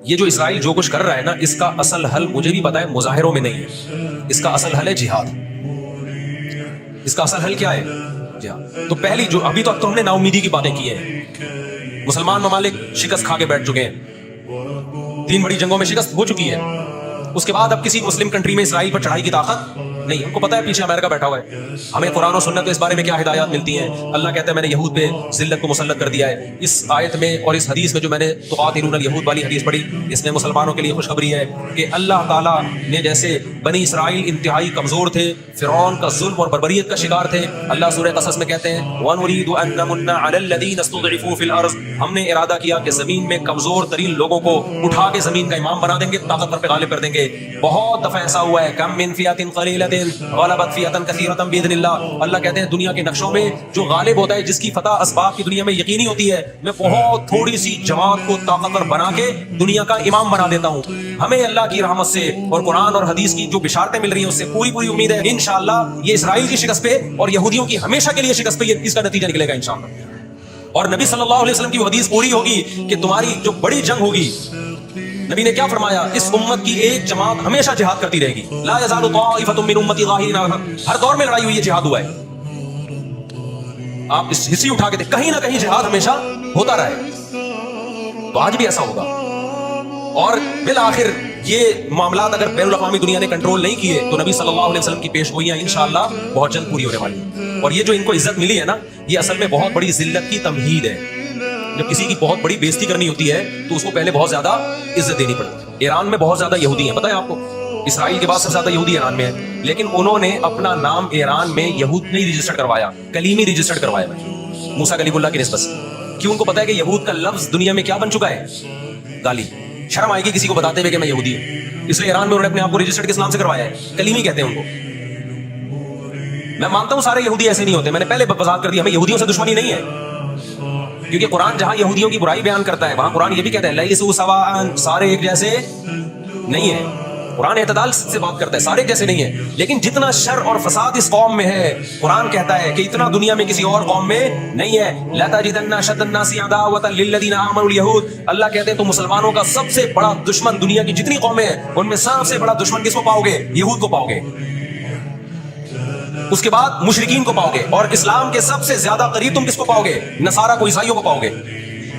یہ جو اسرائیل جو کچھ کر رہا ہے نا، اس کا اصل حل مجھے بھی پتا ہے مظاہروں میں نہیں ہے، اس کا اصل حل ہے جہاد۔ اس کا اصل حل کیا ہے؟ جہاد۔ تو پہلی جو ابھی تک تو ہم نے نا امیدی کی باتیں کی ہیں، مسلمان ممالک شکست کھا کے بیٹھ چکے ہیں، 3 بڑی جنگوں میں شکست ہو چکی ہے، اس کے بعد اب کسی مسلم کنٹری میں اسرائیل پر چڑھائی کی طاقت نہیں۔ ہم کو پتا ہے پیچھے امریکہ بیٹھا ہوا ہے، ہمیں قرآن و سنت اس بارے میں کیا ہدایات ملتی ہیں۔ اللہ کہتا ہے میں نے یہود پہ ذلت کو مسلط کر دیا ہے۔ اس آیت میں اور اس حدیث میں جو میں نے تقاتلون الیہود والی حدیث پڑھی، اس میں مسلمانوں کے لیے خوشخبری ہے کہ اللہ تعالیٰ نے جیسے بنی اسرائیل انتہائی کمزور تھے، فرعون کا ظلم اور بربریت کا شکار تھے، اللہ سورہ قصص میں کہتے ہیں وَنُرِيدُ أَن نَّمُنَّ عَلَى الَّذِينَ اسْتُضْعِفُوا فِي الْأَرْضِ، ہم نے ارادہ کیا کہ زمین میں کمزور ترین لوگوں کو اٹھا کے زمین کا امام بنا دیں گے، طاقتور پہ غالب کر دیں گے۔ بہت دفعہ ایسا ہوا ہے، کم من فئۃ قلیلۃ غلبت فئۃ کثیرۃ باذن اللہ۔ اللہ کہتے ہیں دنیا کے نقشوں میں جو غالب ہوتا ہے، جس کی فتح اسباب کی دنیا میں یقینی ہوتی ہے، میں بہت تھوڑی سی جماعت کو طاقتور بنا کے دنیا کا امام بنا دیتا ہوں۔ ہمیں اللہ کی رحمت سے اور قرآن اور حدیث کی جو بشارتیں مل رہی ہیں اس سے پوری پوری امید ہے انشاءاللہ یہ اسرائیل کی شکست پہ اور یہودیوں کی ہمیشہ کے لیے شکست پہ اس کا نتیجہ نکلے گا انشاءاللہ۔ اور نبی صلی اللہ علیہ وسلم کی وہ حدیث پوری ہوگی کہ تمہاری جو بڑی جنگ ہوگی، نبی نے کیا فرمایا؟ اس امت کی ایک جماعت ہمیشہ جہاد کرتی رہے گی، لا یزال طائفۃ من امتی ظاہرین علی الحق۔ ہر دور میں لڑائی ہوئی ہے، جہاد ہوا ہے۔ آپ اس ہسٹری اٹھا کے کہیں نہ کہیں جہاد ہمیشہ ہوتا رہا ہے، تو آج بھی ایسا ہوگا۔ اور بالآخر یہ معاملات اگر بین الاقوامی دنیا نے کنٹرول نہیں کیے تو نبی صلی اللہ علیہ وسلم کی پیش گوئیاں انشاءاللہ بہت جلد پوری ہونے والی ہیں۔ اور یہ جو ان کو عزت ملی ہے نا، یہ اصل میں بہت بڑی ذلت کی تمہید ہے۔ جب کسی کی بہت بڑی بےزتی کرنی ہوتی ہے تو اس کو پہلے بہت زیادہ عزت دینی پڑتی ہے۔ ایران میں بہت زیادہ یہودی ہیں، پتہ ہے آپ کو، اسرائیل کے بعد سب سے زیادہ یہودی ایران میں ہیں، لیکن انہوں نے اپنا نام ایران میں یہود نہیں رجسٹر کروایا، کلیمی رجسٹر کروایا موسیٰ کلیم اللہ کی نسبت سے۔ کیوں؟ ان کو پتا ہے کہ یہود کا لفظ دنیا میں کیا بن چکا ہے؟ گالی۔ شرم آئے گی کسی کو بتاتے ہوئے کہ میں یہودی ہوں، اس لیے ایران میں انہوں نے اپنے آپ کو رجسٹر کس نام سے کروایا ہے؟ کلیمی کہتے ہیں ان کو۔ میں مانتا ہوں سارے یہودی ایسے نہیں ہوتے، میں نے پہلے وضاحت کر دی، ہمیں یہودیوں سے دشمنی نہیں ہے، کیونکہ قرآن جہاں یہودیوں کی برائی بیان کرتا ہے وہاں قرآن یہ بھی کہتا ہے لیسوا سواء، سارے ایک جیسے نہیں ہیں۔ قرآن اعتدال سے بات کرتا ہے، سارے ایک جیسے نہیں ہیں، لیکن جتنا شر اور فساد اس قوم میں ہے قرآن کہتا ہے کہ اتنا دنیا میں کسی اور قوم میں نہیں ہے۔ لَتَجِدَنَّ أَشَدَّ النَّاسِ عَدَاوَةً لِلَّذِينَ آمَنُوا الْيَهُودَ، اللہ کہتے ہیں تو مسلمانوں کا سب سے بڑا دشمن دنیا کی جتنی قومیں ہیں ان میں سب سے بڑا دشمن کس کو پاؤ گے؟ یہود کو پاؤ گے، اس کے بعد مشرکین کو پاؤ گے، اور اسلام کے سب سے زیادہ قریب تم کس کو پاؤ گے؟ نصارہ کو، عیسائیوں کو پاؤ گے۔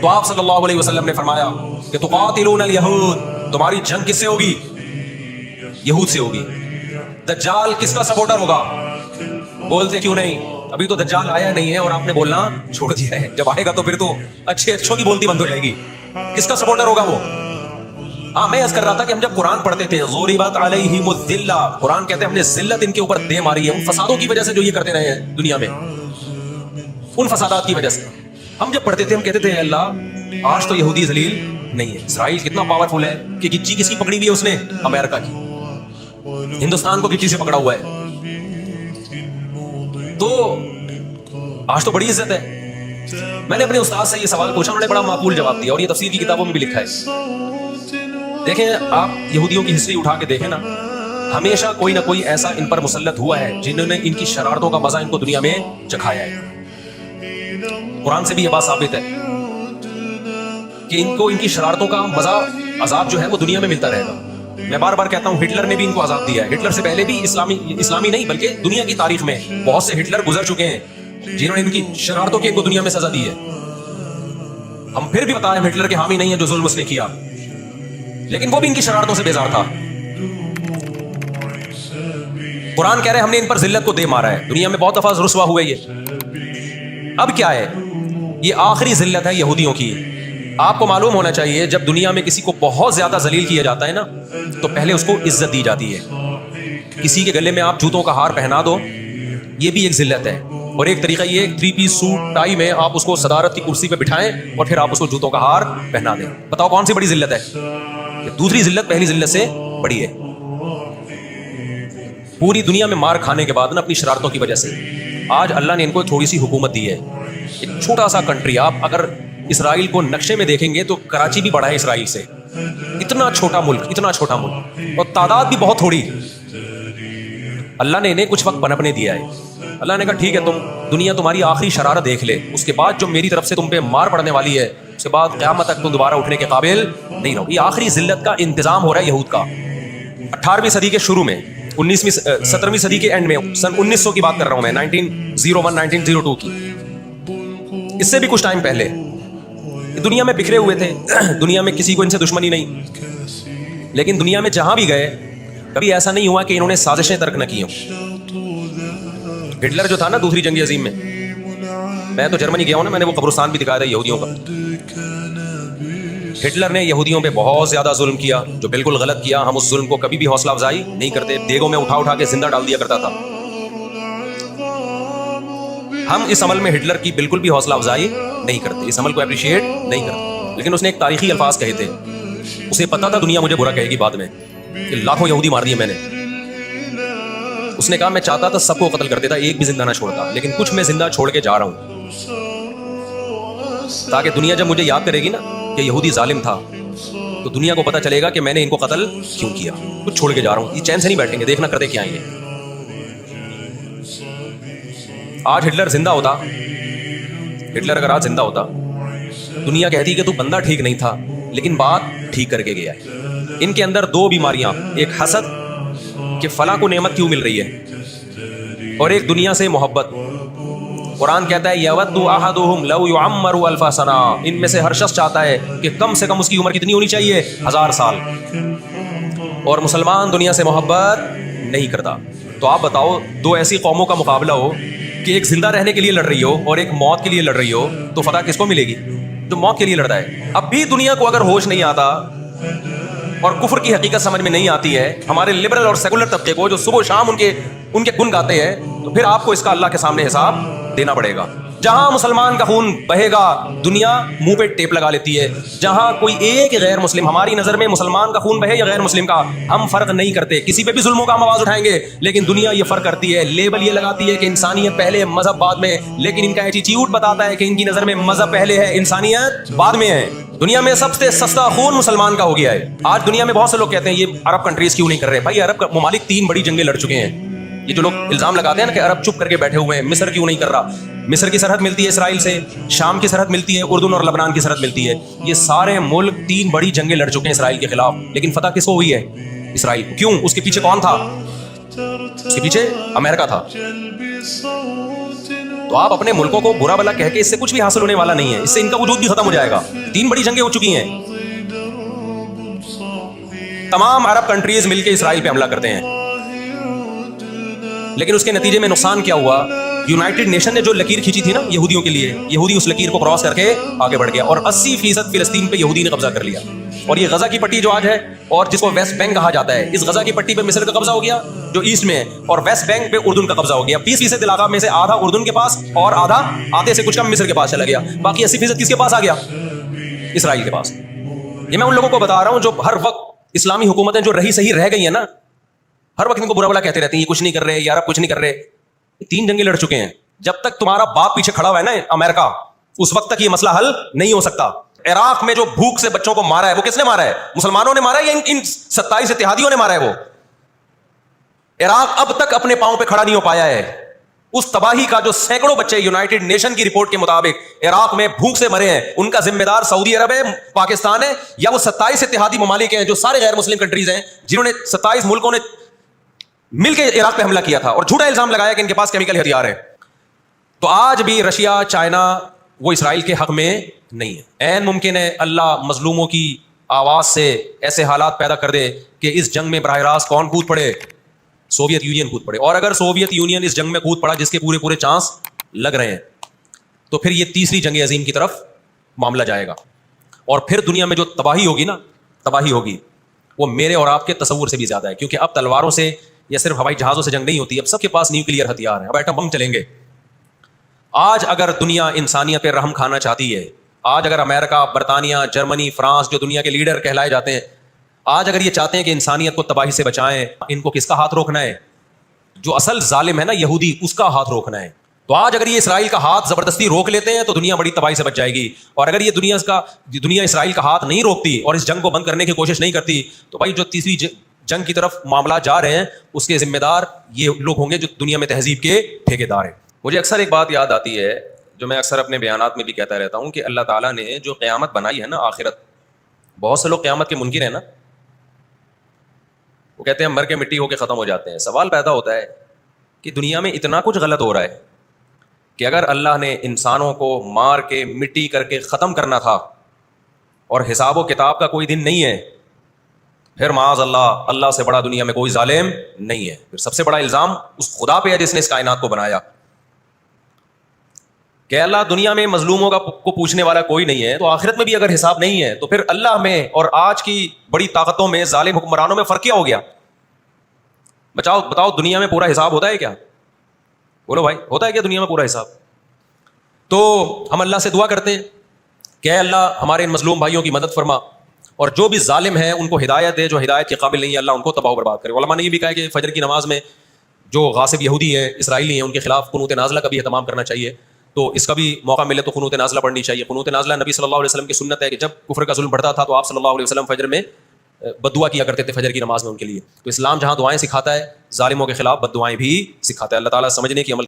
تو آپ صلی اللہ علیہ وسلم نے فرمایا کہ تقاتلون الیہود، تمہاری جنگ کس سے ہوگی؟ یہود سے ہوگی۔ دجال کس کا سپورٹر ہوگا؟ بولتے کیوں نہیں؟ ابھی تو دجال آیا نہیں ہے اور آپ نے بولنا چھوڑ دیا ہے، جب آئے گا تو پھر تو اچھوں کی بولتی بند ہو جائے گی۔ کس کا سپورٹر ہوگا وہ؟ ہاں، میں عرض کر رہا تھا کہ ہم جب قرآن پڑھتے تھے ضربت علیہم الذلہ، قرآن کہتے ہیں ہم نے ذلت ان کے اوپر دے ماری ہے، ان فسادوں کی وجہ سے جو یہ کرتے رہے ہیں دنیا میں، ان فسادات کی وجہ سے۔ ہم جب پڑھتے تھے ہم کہتے تھے اللہ آج تو یہودی ذلیل نہیں ہے، اسرائیل کتنا پاورفل ہے کہ گچی کس کی پکڑی ہوئی ہے اس نے؟ امریکہ کی۔ ہندوستان کو گچی سے پکڑا ہوا ہے، تو آج تو بڑی عزت ہے۔ میں نے اپنے استاد سے یہ سوال پوچھا، انہوں نے بڑا معقول جواب دیا، اور یہ تفسیر کی کتابوں میں بھی لکھا ہے۔ دیکھیں آپ یہودیوں کی ہسٹری اٹھا کے دیکھیں نا، ہمیشہ کوئی نہ کوئی ایسا ان پر مسلط ہوا ہے جنہوں نے ان کی شرارتوں کا مزہ ان کو دنیا میں چکھایا ہے۔ قرآن سے بھی یہ بات ثابت ہے کہ ان کو ان کی شرارتوں کا مزہ، عذاب جو ہے وہ دنیا میں ملتا رہے گا۔ میں بار بار کہتا ہوں ہٹلر نے بھی ان کو عذاب دیا ہے، ہٹلر سے پہلے بھی اسلامی نہیں بلکہ دنیا کی تاریخ میں بہت سے ہٹلر گزر چکے ہیں جنہوں نے ان کی شرارتوں کی ان کو دنیا میں سزا دی ہے۔ ہم پھر بھی بتائیں ہٹلر کے حامی نہیں ہے جو ظلم اس نے کیا، لیکن وہ بھی ان کی شرارتوں سے بیزار تھا۔ قرآن کہہ رہے ہم نے ان پر ذلت کو دے مارا ہے، دنیا میں بہت دفعہ رسوا ہوئے یہ۔ اب کیا ہے؟ یہ آخری ذلت ہے یہودیوں کی۔ آپ کو معلوم ہونا چاہیے جب دنیا میں کسی کو بہت زیادہ ذلیل کیا جاتا ہے نا تو پہلے اس کو عزت دی جاتی ہے۔ کسی کے گلے میں آپ جوتوں کا ہار پہنا دو، یہ بھی ایک ذلت ہے، اور ایک طریقہ یہ 3 پیس سوٹ ٹائی میں آپ اس کو صدارت کی کرسی پہ بٹھائیں اور پھر آپ اس کو جوتوں کا ہار پہنا دیں۔ بتاؤ کون سی بڑی ذلت ہے؟ دوسری ذلت پہلی ذلت سے بڑی ہے۔ پوری دنیا میں مار کھانے کے بعد نا اپنی شرارتوں کی وجہ سے آج اللہ نے ان کو تھوڑی سی حکومت دی ہے۔ ایک چھوٹا سا کنٹری، آپ اگر اسرائیل کو نقشے میں دیکھیں گے تو کراچی بھی بڑا ہے اسرائیل سے، اتنا چھوٹا ملک، اتنا چھوٹا ملک، اور تعداد بھی بہت تھوڑی۔ اللہ نے انہیں کچھ وقت پنپنے دیا ہے۔ اللہ نے کہا ٹھیک ہے، تم دنیا تمہاری آخری شرارت دیکھ لے، اس کے بعد جو میری طرف سے تم پہ مار پڑنے والی ہے اس کے بعد قیامت تک تم دوبارہ اٹھنے کے قابل نہیں رہو. یہ آخری ذلت کا انتظام ہو رہا ہے یہود کا 18ویں صدی کے شروع میں, 17ویں صدی کے اینڈ میں, سن 1900 کی بات کر رہا ہوں میں, 1901 1902 کی. اس سے بھی کچھ ٹائم پہلے دنیا میں بکھرے ہوئے تھے, دنیا میں کسی کو ان سے دشمنی نہیں, لیکن دنیا میں جہاں بھی گئے کبھی ایسا نہیں ہوا کہ انہوں نے سازشیں ترک نہ کی ہوں. ہٹلر جو تھا نا دوسری جنگ عظیم میں تو جرمنی گیا ہوں نا, میں نے وہ قبرستان بھی دکھایا تھا یہودیوں کا. ہٹلر نے یہودیوں پہ بہت زیادہ ظلم کیا, جو بالکل غلط کیا. ہم اس ظلم کو کبھی بھی حوصلہ افزائی نہیں کرتے, دیگوں میں اٹھا اٹھا کے زندہ ڈال دیا کرتا تھا. ہم اس عمل میں ہٹلر کی بالکل بھی حوصلہ افزائی نہیں کرتے, اس عمل کو اپریشیٹ نہیں کرتے. لیکن اس نے ایک تاریخی الفاظ کہے تھے, اسے پتا تھا دنیا مجھے برا کہے گی بعد میں, کہ لاکھوں یہودی مار دیے میں نے. اس نے کہا میں چاہتا تھا سب کو قتل کر دیتا, ایک بھی زندہ نہ چھوڑتا, لیکن کچھ میں زندہ چھوڑ کے جا رہا ہوں, تاکہ دنیا جب مجھے یاد کرے گی نا کہ یہودی ظالم تھا, تو دنیا کو پتا چلے گا کہ میں نے ان کو قتل کیوں کیا. کچھ چھوڑ کے جا رہا ہوں, یہ چین سے نہیں بیٹھیں گے, دیکھنا کرتے کیا ہیں یہ. آج ہٹلر زندہ ہوتا, ہٹلر اگر آج زندہ ہوتا, دنیا کہتی کہ تو بندہ ٹھیک نہیں تھا لیکن بات ٹھیک کر کے گیا ہے. ان کے اندر دو بیماریاں, ایک حسد کہ فلاں کو نعمت کیوں مل رہی ہے, اور ایک دنیا سے محبت. قرآن کہتا ہے یود احدہم لو یعمر الف سنہ, ان میں سے ہر شخص چاہتا ہے کہ کم سے کم اس کی عمر کتنی ہونی چاہیے, 1000 سال. اور مسلمان دنیا سے محبت نہیں کرتا. تو آپ بتاؤ, دو ایسی قوموں کا مقابلہ ہو کہ ایک زندہ رہنے کے لیے لڑ رہی ہو اور ایک موت کے لیے لڑ رہی ہو, تو فتح کس کو ملے گی؟ جو موت کے لیے لڑتا ہے. اب بھی دنیا کو اگر ہوش نہیں آتا اور کفر کی حقیقت سمجھ میں نہیں آتی ہے, ہمارے لبرل اور سیکولر طبقے کو جو صبح و شام ان کے گن گاتے ہیں, تو پھر آپ کو اس کا اللہ کے سامنے حساب دینا پڑے گا. جہاں مسلمان کا خون بہے گا دنیا منہ پہ ٹیپ لگا لیتی ہے, جہاں کوئی ایک غیر مسلم, ہماری نظر میں مسلمان کا خون بہے یا غیر مسلم کا, ہم فرق نہیں کرتے, کسی پہ بھی ظلموں کا ہم آواز اٹھائیں گے. لیکن دنیا یہ فرق کرتی ہے, لیبل یہ لگاتی ہے کہ انسانیت پہلے مذہب بعد میں, لیکن ان کا ایٹیٹیوڈ بتاتا ہے کہ ان کی نظر میں مذہب پہلے ہے, انسانیت بعد میں ہے. دنیا میں سب سے سستا خون مسلمان کا ہو گیا ہے. آج دنیا میں بہت سے لوگ کہتے ہیں یہ عرب کنٹریز کیوں نہیں کر رہے. بھائی عرب ممالک 3 بڑی جنگیں لڑ چکے ہیں. یہ جو لوگ الزام لگاتے ہیں نا کہ عرب چپ کر کے بیٹھے ہوئے ہیں, مصر کیوں نہیں کر رہا. مصر کی سرحد ملتی ہے اسرائیل سے, شام کی سرحد ملتی ہے, اردن اور لبنان کی سرحد ملتی ہے. یہ سارے ملک 3 بڑی جنگیں لڑ چکے ہیں اسرائیل کے خلاف, لیکن فتح کس کو ہوئی ہے؟ اسرائیل. کیوں؟ اس کے پیچھے کون تھا؟ اس کے پیچھے امریکہ تھا. تو آپ اپنے ملکوں کو برا بلا کہہ کے اس سے کچھ بھی حاصل ہونے والا نہیں ہے, اس سے ان کا وجود بھی ختم ہو جائے گا. 3 بڑی جنگیں ہو چکی ہیں, تمام عرب کنٹریز مل کے اسرائیل پہ حملہ کرتے ہیں, لیکن اس کے نتیجے میں نقصان کیا ہوا؟ یونائٹڈ نیشن نے جو لکیر کھینچی تھی نا یہودیوں کے لیے, یہودی اس لکیر کو کراس کر کے آگے بڑھ گیا, اور 80% فلسطین پہ یہودی نے قبضہ کر لیا. اور یہ غزہ کی پٹی جو آج ہے, اور جس کو ویسٹ بینک کہا جاتا ہے, اس غزہ کی پٹی پہ مصر کا قبضہ ہو گیا جو ایسٹ میں ہے, اور ویسٹ بینک پہ اردن کا قبضہ ہو گیا. 20% علاقہ میں سے آدھا اردن کے پاس اور آدھا آدھے سے کچھ کم مصر کے پاس چلا گیا. باقی 80% کس کے پاس آ گیا؟ اسرائیل کے پاس. یہ میں ان لوگوں کو بتا رہا ہوں جو ہر وقت اسلامی حکومتیں جو رہی صحیح رہ گئی ہیں نا, ہر وقت ان کو برا بلا کہتے رہتے ہیں یہ کچھ نہیں کر رہے, یار کچھ نہیں کر رہے. 3 جنگیں لڑ چکے ہیں. جب تک تمہارا باپ پیچھے کھڑا ہوا ہے نا امریکہ, اس وقت تک یہ مسئلہ حل نہیں ہو سکتا. عراق میں جو بھوک سے بچوں کو مارا ہے وہ کس نے مارا ہے؟ مسلمانوں نے مارا ہے یا ان 27 اتحادیوں نے مارا ہے؟ وہ عراق اب تک اپنے پاؤں پہ کھڑا نہیں ہو پایا ہے. اس تباہی کا جو سینکڑوں بچے یونائٹڈ نیشن کی رپورٹ کے مطابق عراق میں بھوک سے مرے ہیں, ان کا ذمہ دار سعودی عرب ہے, پاکستان ہے, یا وہ 27 اتحادی ممالک ہیں جو سارے غیر مسلم کنٹریز ہیں جنہوں نے 27 ملکوں نے مل کے عراق پہ حملہ کیا تھا اور جھوٹا الزام لگایا کہ ان کے پاس کیمیکل ہتھیار ہے. تو آج بھی رشیا, چائنا وہ اسرائیل کے حق میں نہیں ہے. عین ممکن ہے اللہ مظلوموں کی آواز سے ایسے حالات پیدا کر دے کہ اس جنگ میں براہ راست کون کود پڑے؟ سوویت یونین کود پڑے. اور اگر سوویت یونین اس جنگ میں کود پڑا جس کے پورے چانس لگ رہے ہیں, تو پھر یہ تیسری جنگ عظیم کی طرف معاملہ جائے گا. اور پھر دنیا میں جو تباہی ہوگی نا, تباہی ہوگی وہ میرے اور آپ کے تصور سے بھی زیادہ ہے. کیونکہ اب تلواروں سے یا صرف ہوائی جہازوں سے جنگ نہیں ہوتی, اب سب کے پاس نیوکلیئر ہتھیار ہیں, اب ایٹم بم چلیں گے. آج اگر دنیا انسانیت پہ رحم کھانا چاہتی ہے, آج اگر امریکہ, برطانیہ, جرمنی, فرانس جو دنیا کے لیڈر کہلائے جاتے ہیں, آج اگر یہ چاہتے ہیں کہ انسانیت کو تباہی سے بچائیں, ان کو کس کا ہاتھ روکنا ہے؟ جو اصل ظالم ہے نا یہودی, اس کا ہاتھ روکنا ہے. تو آج اگر یہ اسرائیل کا ہاتھ زبردستی روک لیتے ہیں تو دنیا بڑی تباہی سے بچ جائے گی. اور اگر یہ دنیا اسرائیل کا ہاتھ نہیں روکتی اور اس جنگ کو بند کرنے کی کوشش نہیں کرتی, تو بھائی جو تیسری جنگ کی طرف معاملات جا رہے ہیں اس کے ذمہ دار یہ لوگ ہوں گے جو دنیا میں تہذیب کے ٹھیکیدار ہیں. مجھے اکثر ایک بات یاد آتی ہے جو میں اکثر اپنے بیانات میں بھی کہتا رہتا ہوں کہ اللہ تعالیٰ نے جو قیامت بنائی ہے نا آخرت، بہت سے لوگ قیامت کے منکر ہیں نا، وہ کہتے ہیں مر کے مٹی ہو کے ختم ہو جاتے ہیں. سوال پیدا ہوتا ہے کہ دنیا میں اتنا کچھ غلط ہو رہا ہے کہ اگر اللہ نے انسانوں کو مار کے مٹی کر کے ختم کرنا تھا اور حساب و کتاب کا کوئی دن نہیں ہے، پھر معاذ اللہ، اللہ سے بڑا دنیا میں کوئی ظالم نہیں ہے. پھر سب سے بڑا الزام اس خدا پہ ہے جس نے اس کائنات کو بنایا کہ اللہ دنیا میں مظلوموں کو پوچھنے والا کوئی نہیں ہے، تو آخرت میں بھی اگر حساب نہیں ہے تو پھر اللہ میں اور آج کی بڑی طاقتوں میں ظالم حکمرانوں میں فرق کیا ہو گیا؟ بتاؤ دنیا میں پورا حساب ہوتا ہے کیا؟ بولو بھائی، ہوتا ہے کیا دنیا میں پورا حساب؟ تو ہم اللہ سے دعا کرتے ہیں کہ اے اللہ ہمارے ان مظلوم بھائیوں کی مدد فرما، اور جو بھی ظالم ہیں ان کو ہدایت دے، جو ہدایت کے قابل نہیں ہے اللہ ان کو تباہ و برباد کرے. علماء نے یہ بھی کہا کہ فجر کی نماز میں جو غاصب یہودی ہیں، اسرائیلی ہیں، ان کے خلاف قنوت نازلہ کا بھی اہتمام کرنا چاہیے. تو اس کا بھی موقع ملے تو قنوت نازلہ پڑھنی چاہیے. قنوت نازلہ نبی صلی اللہ علیہ وسلم کی سنت ہے کہ جب کفر کا ظلم بڑھتا تھا تو آپ صلی اللہ علیہ وسلم فجر میں بد دعا کیا کرتے تھے فجر کی نماز میں ان کے لیے. تو اسلام جہاں دعائیں سکھاتا ہے، ظالموں کے خلاف بد دعائیں بھی سکھاتا ہے. اللہ تعالیٰ سمجھنے کی عمل